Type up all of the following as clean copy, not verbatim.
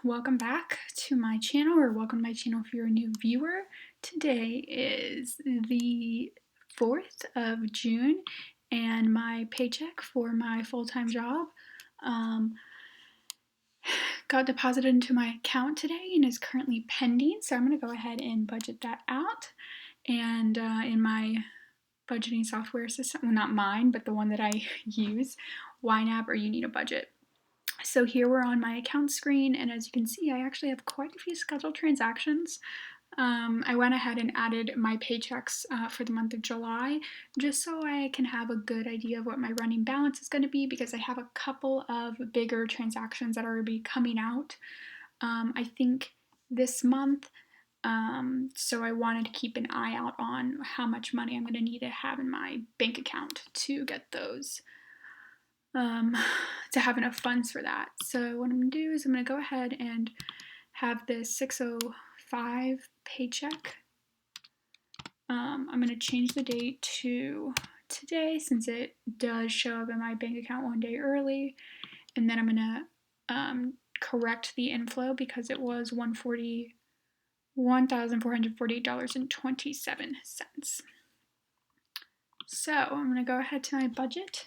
Welcome back to my channel, or welcome to my channel if you're a new viewer. Today is the 4th of June, and my paycheck for my full-time job got deposited into my account today and is currently pending, so I'm going to go ahead and budget that out. And in my budgeting software system, well, not mine, but the one that I use, YNAB, or You Need a Budget. So here we're on my account screen, and as you can see, I actually have quite a few scheduled transactions. I went ahead and added my paychecks for the month of July, just so I can have a good idea of what my running balance is going to be, because I have a couple of bigger transactions that are going to be coming out, I think, this month. So I wanted to keep an eye out on how much money I'm going to need to have in my bank account to get those. To have enough funds for that. So what I'm going to do is I'm going to go ahead and have this 605 paycheck. I'm going to change the date to today, since it does show up in my bank account one day early. And then I'm going to correct the inflow, because it was $1,448.27. So I'm going to go ahead to my budget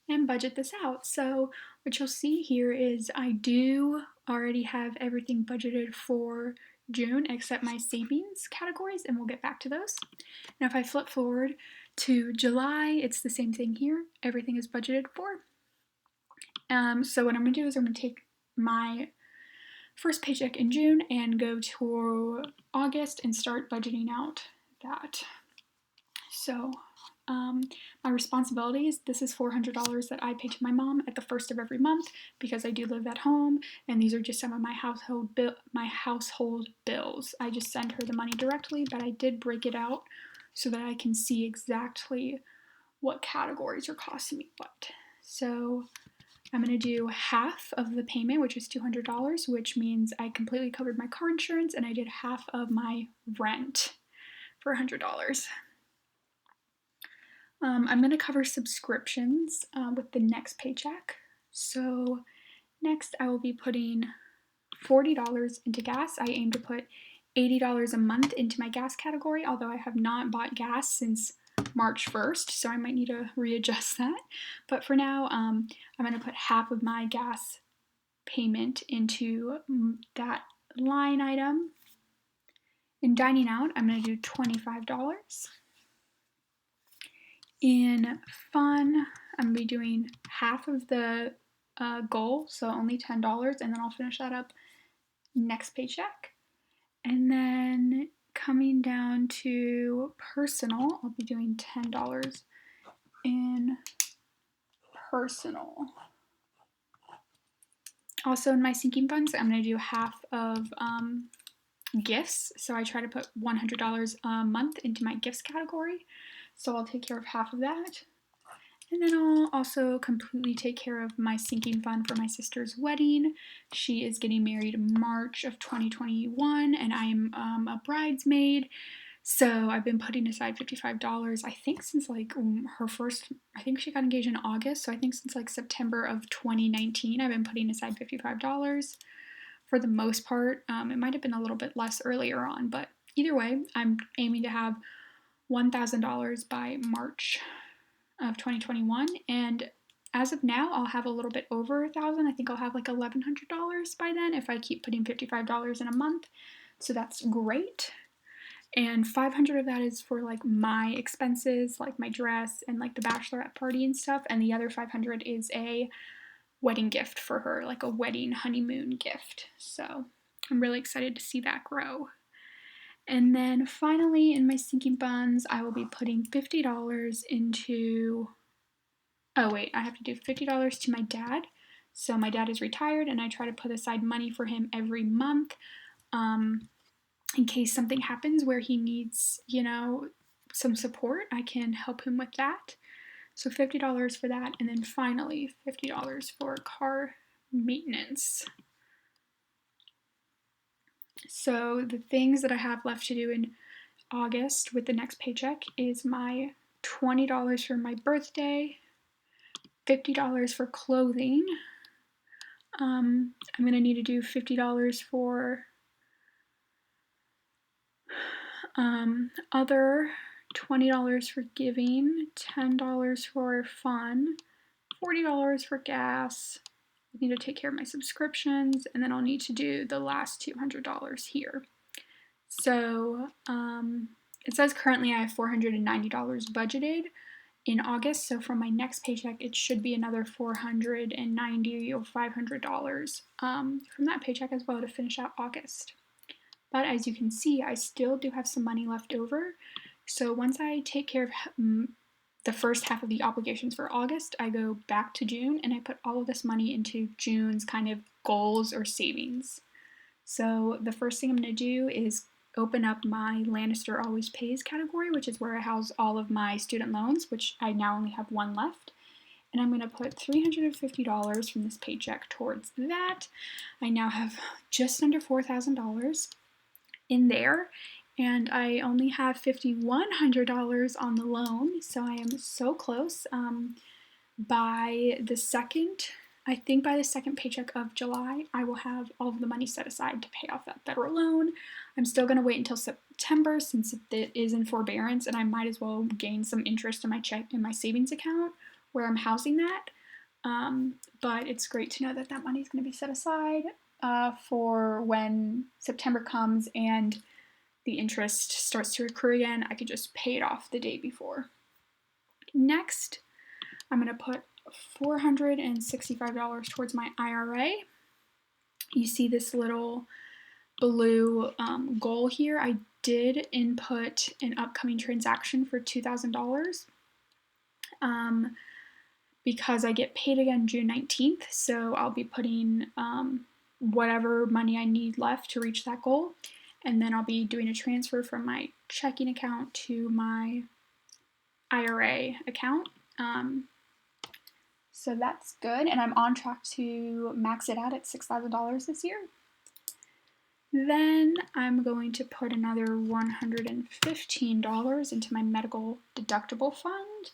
and budget this out. So what you'll see here is I do already have everything budgeted for June except my savings categories, and we'll get back to those. Now if I flip forward to July, it's the same thing here. Everything is budgeted for. So what I'm going to do is I'm going to take my first paycheck in June and go to August and start budgeting out that. So my responsibilities, this is $400 that I pay to my mom at the first of every month, because I do live at home, and these are just some of my household bills. I just send her the money directly, but I did break it out so that I can see exactly what categories are costing me what. So I'm going to do half of the payment, which is $200, which means I completely covered my car insurance, and I did half of my rent for $100. I'm going to cover subscriptions with the next paycheck. So next I will be putting $40 into gas. I aim to put $80 a month into my gas category, although I have not bought gas since March 1st, so I might need to readjust that. But for now, I'm going to put half of my gas payment into that line item. In dining out, I'm going to do $25. In fun, I'm going to be doing half of the goal, so only $10, and then I'll finish that up next paycheck. And then coming down to personal, I'll be doing $10 in personal. Also in my sinking funds, I'm going to do half of gifts, so I try to put $100 a month into my gifts category. So I'll take care of half of that. And then I'll also completely take care of my sinking fund for my sister's wedding. She is getting married in March of 2021, and I'm a bridesmaid. So I've been putting aside $55, I think since like I think she got engaged in August. So I think since like September of 2019, I've been putting aside $55 for the most part. It might have been a little bit less earlier on, but either way, I'm aiming to have $1,000 by March of 2021, and as of now, I'll have a little bit over $1,000. I think I'll have like $1,100 by then if I keep putting $55 in a month, so that's great. And $500 of that is for like my expenses, like my dress and like the bachelorette party and stuff, and the other $500 is a wedding gift for her, like a wedding honeymoon gift. So I'm really excited to see that grow. And then finally, in my sinking funds, I will be putting $50 into, oh wait, I have to do $50 to my dad. So my dad is retired, and I try to put aside money for him every month in case something happens where he needs, some support. I can help him with that. So $50 for that, and then finally $50 for car maintenance. So the things that I have left to do in August with the next paycheck is my $20 for my birthday, $50 for clothing, I'm going to need to do $50 for other, $20 for giving, $10 for fun, $40 for gas. I need to take care of my subscriptions, and then I'll need to do the last $200 here. So it says currently I have $490 budgeted in August, so from my next paycheck it should be another $490 or $500 from that paycheck as well to finish out August. But as you can see, I still do have some money left over. So once I take care of the first half of the obligations for August, I go back to June and I put all of this money into June's kind of goals or savings. So the first thing I'm going to do is open up my Lannister Always Pays category, which is where I house all of my student loans, which I now only have one left. And I'm going to put $350 from this paycheck towards that. I now have just under $4,000 in there, and I only have $5,100 on the loan, so I am so close. By the second paycheck of July, I will have all of the money set aside to pay off that federal loan. I'm still going to wait until September since it is in forbearance, and I might as well gain some interest in my savings account where I'm housing that. But it's great to know that that money is going to be set aside for when September comes and the interest starts to accrue again. I could just pay it off the day before. Next, I'm going to put $465 towards my IRA. You see this little blue goal here. I did input an upcoming transaction for $2,000 because I get paid again June 19th, so I'll be putting whatever money I need left to reach that goal, and then I'll be doing a transfer from my checking account to my IRA account. So that's good, and I'm on track to max it out at $6,000 this year. Then I'm going to put another $115 into my medical deductible fund.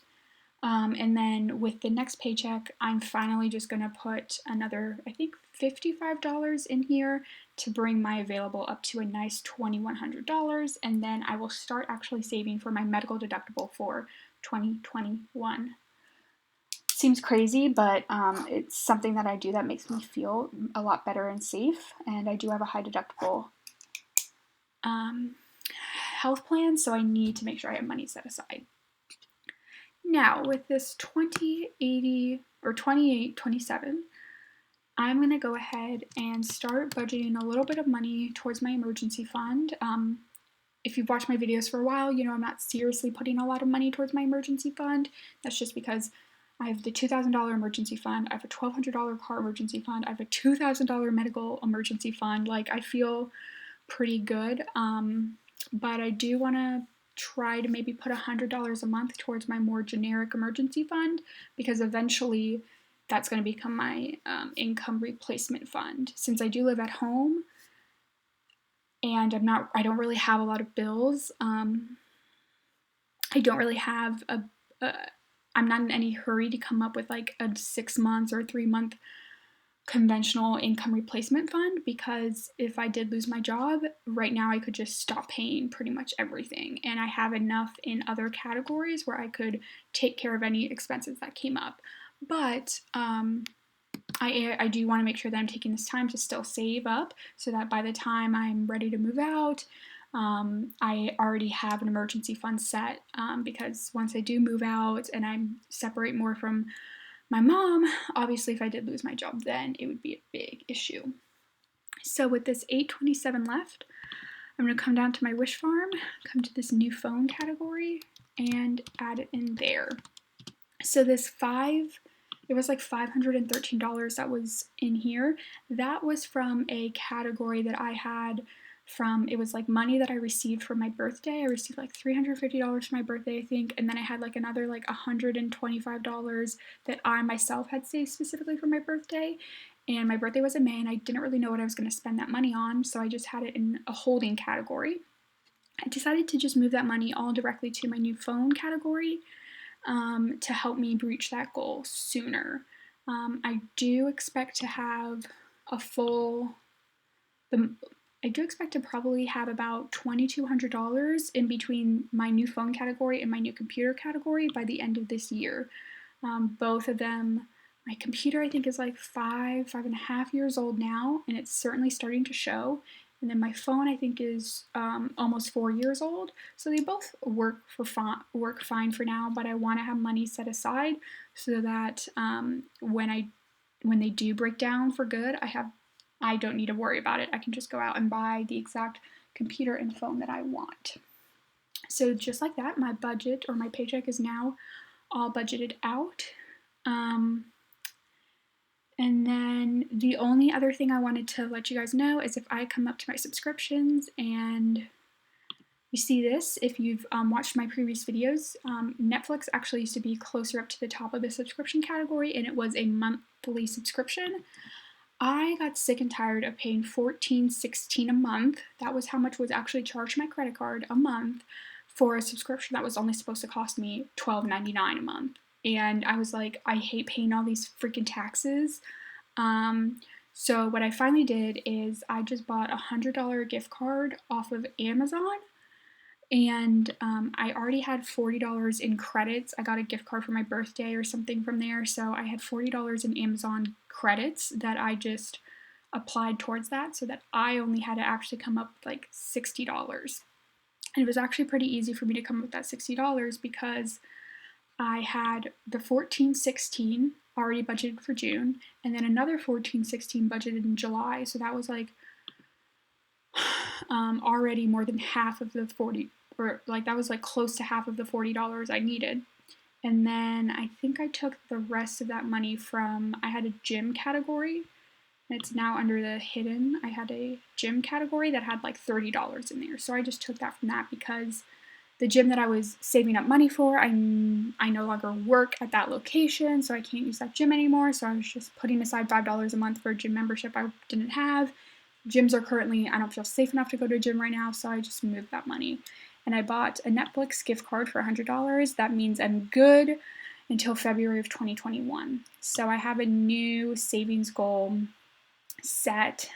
And then with the next paycheck, I'm finally just going to put another, I think, $55 in here to bring my available up to a nice $2,100. And then I will start actually saving for my medical deductible for 2021. Seems crazy, but it's something that I do that makes me feel a lot better and safe. And I do have a high deductible health plan, so I need to make sure I have money set aside. Now, with this 2080 or 2827, I'm going to go ahead and start budgeting a little bit of money towards my emergency fund. If you've watched my videos for a while, you know I'm not seriously putting a lot of money towards my emergency fund. That's just because I have the $2,000 emergency fund, I have a $1,200 car emergency fund, I have a $2,000 medical emergency fund. Like, I feel pretty good, but I do want to try to maybe put $100 a month towards my more generic emergency fund, because eventually that's going to become my income replacement fund. Since I do live at home and I don't really have a lot of bills, I don't really have I'm not in any hurry to come up with like a 6 months or 3 month conventional income replacement fund, because if I did lose my job right now, I could just stop paying pretty much everything, and I have enough in other categories where I could take care of any expenses that came up. But I do want to make sure that I'm taking this time to still save up so that by the time I'm ready to move out, I already have an emergency fund set, because once I do move out and I separate more from my mom, obviously if I did lose my job then it would be a big issue. So with this $827 left, I'm going to come down to my wish farm, come to this new phone category, and add it in there. So this it was like $513 that was in here. That was from a category that I had from, it was like money that I received for my birthday. I received like $350 for my birthday, I think, and then I had like another like $125 that I myself had saved specifically for my birthday. And my birthday was in May, and I didn't really know what I was going to spend that money on, so I just had it in a holding category. I decided to just move that money all directly to my new phone category to help me reach that goal sooner. I do expect to have a full, I do expect to probably have about $2,200 in between my new phone category and my new computer category by the end of this year. Both of them, my computer I think is like 5.5 years old now, and it's certainly starting to show. And then my phone I think is almost 4 years old. So they both work fine for now, but I want to have money set aside so that when they do break down for good, I don't need to worry about it. I can just go out and buy the exact computer and phone that I want. So just like that, my budget or my paycheck is now all budgeted out. And then the only other thing I wanted to let you guys know is if I come up to my subscriptions and you see this, if you've watched my previous videos, Netflix actually used to be closer up to the top of the subscription category, and it was a monthly subscription. I got sick and tired of paying $14.16 a month. That was how much was actually charged my credit card a month for a subscription that was only supposed to cost me $12.99 a month. And I was like, I hate paying all these freaking taxes. So what I finally did is I just bought a $100 gift card off of Amazon. And I already had $40 in credits. I got a gift card for my birthday or something from there. So I had $40 in Amazon credits that I just applied towards that, so that I only had to actually come up with like $60. And it was actually pretty easy for me to come up with that $60 because I had the $14.16 already budgeted for June, and then another $14.16 budgeted in July. So that was like already more than half of the 40, or like that was like close to half of the $40 I needed. And then I think I took the rest of that money from, I had a gym category, and it's now under the hidden. I had a gym category that had like $30 in there. So I just took that from that because the gym that I was saving up money for, I no longer work at that location, so I can't use that gym anymore. So I was just putting aside $5 a month for a gym membership I didn't have. Gyms are currently, I don't feel safe enough to go to a gym right now, so I just moved that money. And I bought a Netflix gift card for $100. That means I'm good until February of 2021. So I have a new savings goal set.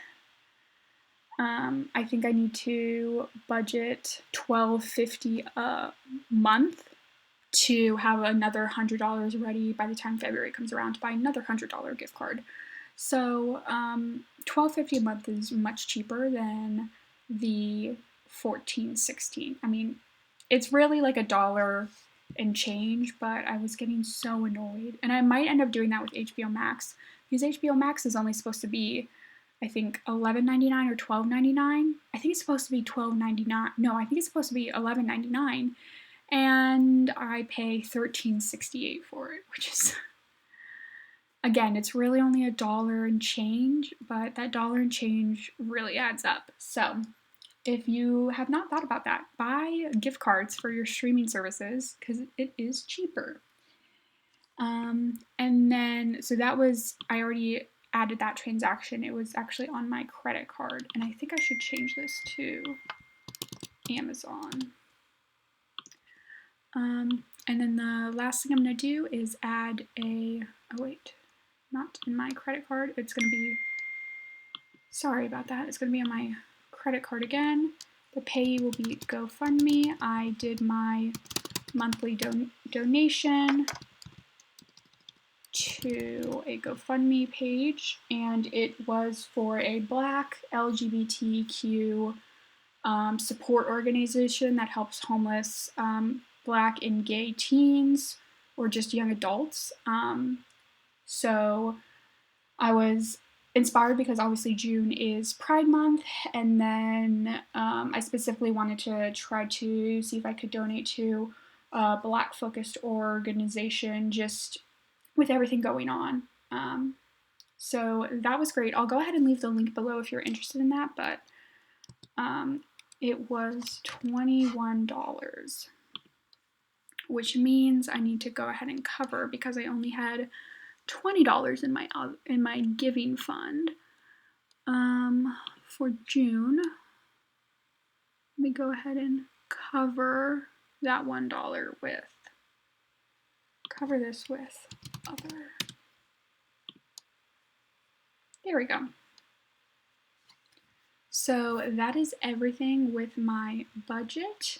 I think I need to budget $12.50 a month to have another $100 ready by the time February comes around to buy another $100 gift card. So $12.50 a month is much cheaper than the $14.16. I mean, it's really like $1 and change, but I was getting so annoyed. And I might end up doing that with HBO Max, because HBO Max is only supposed to be, I think, $11.99 or $12.99. I think it's supposed to be $12.99. No, I think it's supposed to be $11.99. And I pay $13.68 for it, which is, again, it's really only $1 and change, but that $1 and change really adds up. So if you have not thought about that, buy gift cards for your streaming services because it is cheaper. And then, so that was, I already added that transaction. It was actually on my credit card, and I think I should change this to Amazon. And then the last thing I'm going to do is add a, oh wait, not in my credit card. It's going to be, sorry about that. It's going to be on my credit card again. The payee will be GoFundMe. I did my monthly donation to a GoFundMe page, and it was for a Black LGBTQ support organization that helps homeless Black and gay teens or just young adults. So I was inspired because obviously June is Pride Month, and then I specifically wanted to try to see if I could donate to a Black-focused organization just with everything going on. So that was great. I'll go ahead and leave the link below if you're interested in that, but it was $21, which means I need to go ahead and cover because I only had $20 in my giving fund for June. Let me go ahead and cover that $1 with, cover this with other. There we go. So that is everything with my budget.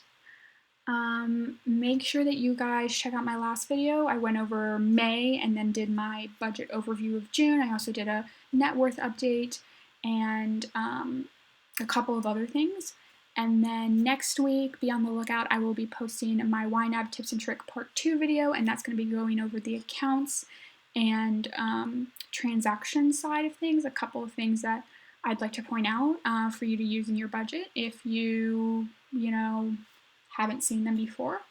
Make sure that you guys check out my last video. I went over May and then did my budget overview of June. I also did a net worth update and a couple of other things. And then next week, be on the lookout, I will be posting my YNAB tips and trick part 2 video, and that's going to be going over the accounts and transaction side of things, a couple of things that I'd like to point out for you to use in your budget if you haven't seen them before.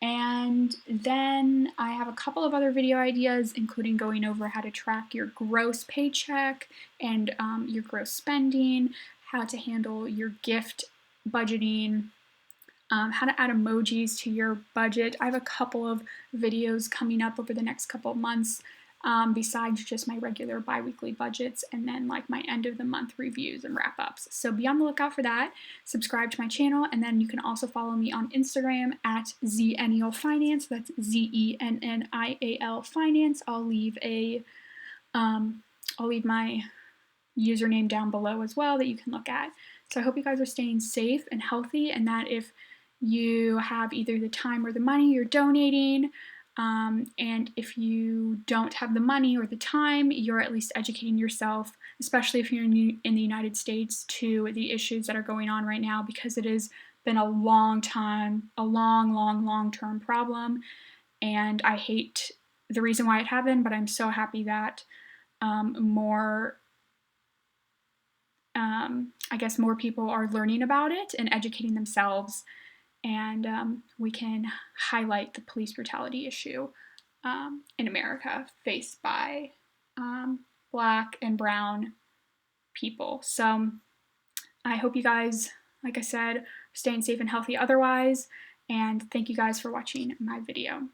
And then I have a couple of other video ideas, including going over how to track your gross paycheck and your gross spending, how to handle your gift budgeting, how to add emojis to your budget. I have a couple of videos coming up over the next couple of months besides just my regular bi-weekly budgets and then like my end of the month reviews and wrap-ups. So be on the lookout for that. Subscribe to my channel, and then you can also follow me on Instagram at Zennial Finance. That's Zennial Finance. I'll leave my username down below as well that you can look at. So I hope you guys are staying safe and healthy, and that if you have either the time or the money, you're donating. And if you don't have the money or the time, you're at least educating yourself, especially if you're in the United States, to the issues that are going on right now, because it has been a long long-term problem. And I hate the reason why it happened, but I'm so happy that more people are learning about it and educating themselves, and we can highlight the police brutality issue in America faced by Black and brown people. So I hope you guys, like I said, are staying safe and healthy otherwise, and thank you guys for watching my video.